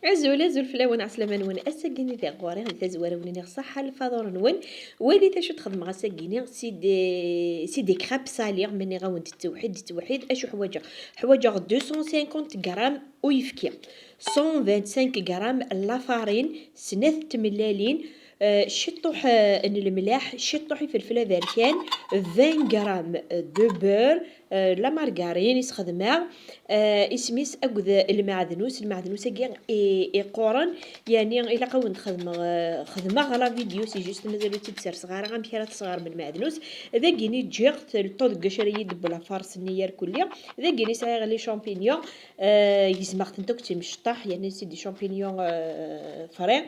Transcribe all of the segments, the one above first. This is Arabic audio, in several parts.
عزول فلاون عسلامة نون الساكيني ذا غواري غير تزوار ونين صحة الفضور نون ولي تشو تخدم غا ساكيني سي دي كراب صالير مني غاوند التوحيد اشو حوايج 250 غرام ويفكي 125 غرام لافارين سنة تملالين شطوح الملاح شطوحي فلفله ذركان 20 غرام دو بور لا مارغارين يسخدمها اسميس اكد المعدنوس كاع اي قورن يعني الا قاون خدمه غلا فيديو سي جوست مازالو تيتسر صغار غامكيرات صغار من المعدنوس ذا كيني جيغت الطود قشري دبلا فارس النيار كليا ذا كيني سايغ لي شامبينيون يزمخت نتوك تيمشطح يعني سي دي شامبينيون فري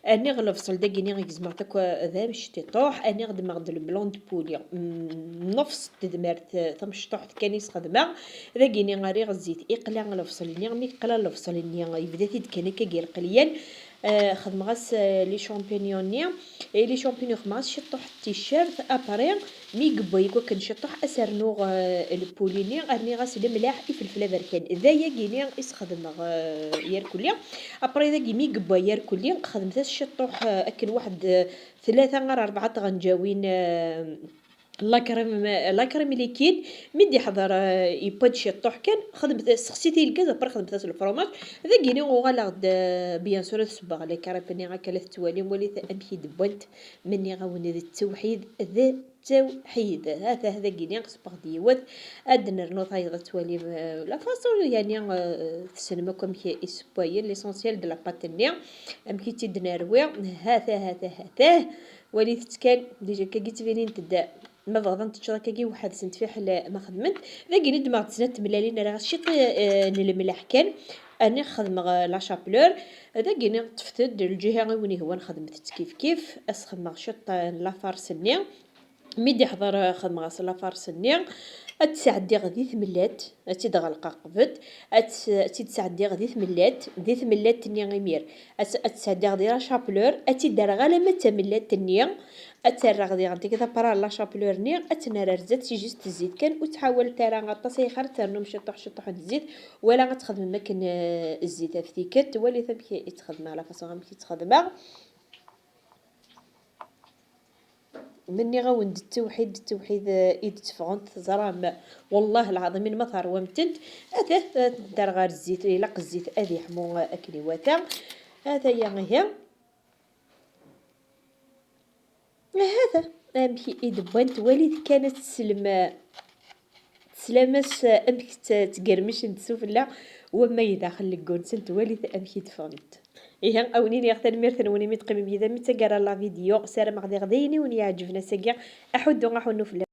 اني غلفصل دا كيني يزمخت ذا مش تطوح اني غد مغد البلوند بوليا نفس تدمرت تمشطح كاني خدمه ذا كيني غاري الزيت اقلا غلفصل مي قلا لفصل يبدا تيد كان كير قليان خدم غاس لي شامبينيون لي شامبينيون خماس شطح التيشيرت ابري مي قبي كو كنشطح اسرنوغ البوليني غني غاس الملاح فلفله بركان ذايا كيني يسخدم يركليا ابري ذا كيمي قبي يركليا خدمت الشطح اكل واحد 3 غير 4 غنجاوين لاكريم ليكيد مدي حضر يباد شطوح كان خدمت سقسيتي الكاز ابري خدمت الفرomاج ذا كيني وغالا بيان سور تسبغ لي كرابني غا كلا توالي ولي امشي دبنت مني غاوني ذا التوحيد هذا كيني سبغ ديوات ادنا رنو طايغ توالي لا فاصون يعني تسنمكم كي اسبويل ليسونسيال دو لا باتنيا ام كي تدنا روي هذا ولي تكان ديجا كي تبينين تدا ما بغضن تشرا كي واحد سنت فيه ما خدمت ذاك ند ما تسنت ملالين راه شيط الملاح كان اني خدم لا شابلور ذاك ني تفتد الجهه وين هو نخدمت كيف اسخدم شط لا فارسني ميدي حضر خدم غاس لا فارسني اتسعدي غدي ثملات تيدغلق قبد تسعدي غدي ثملات تني غيمير اتسعدي غدي لا شابلور اتدار غالا ما تملات تني اتسرع غدي غنتي كذا برا لا شابلور ني اتنرزت سي جيست الزيت كان وتحاول ترى غطاسي خير ترنم شطح الزيت ولا غتخدم مكن الزيت افتيكت ولا ثمكي يتخدم على فاصون غمكي تخدمها مني غاوند التوحيد ايد تفغنت زرام والله العظيم ما ثرومتنت هذا دار غير الزيت يلق الزيت ادي حمو اكلي واتا هذا هي هذا امشي ايد بنت وليد كانت سلامس امك تقرمش نتسوف لا وما يداخل لكون سنت وليد امشي تفهمت إيه أونيني أختار ميرثن وني متقيم بيذا متجرى لا فيديو سارة مغدي غديني وني عجبنا سجع أحد وراح ونفلا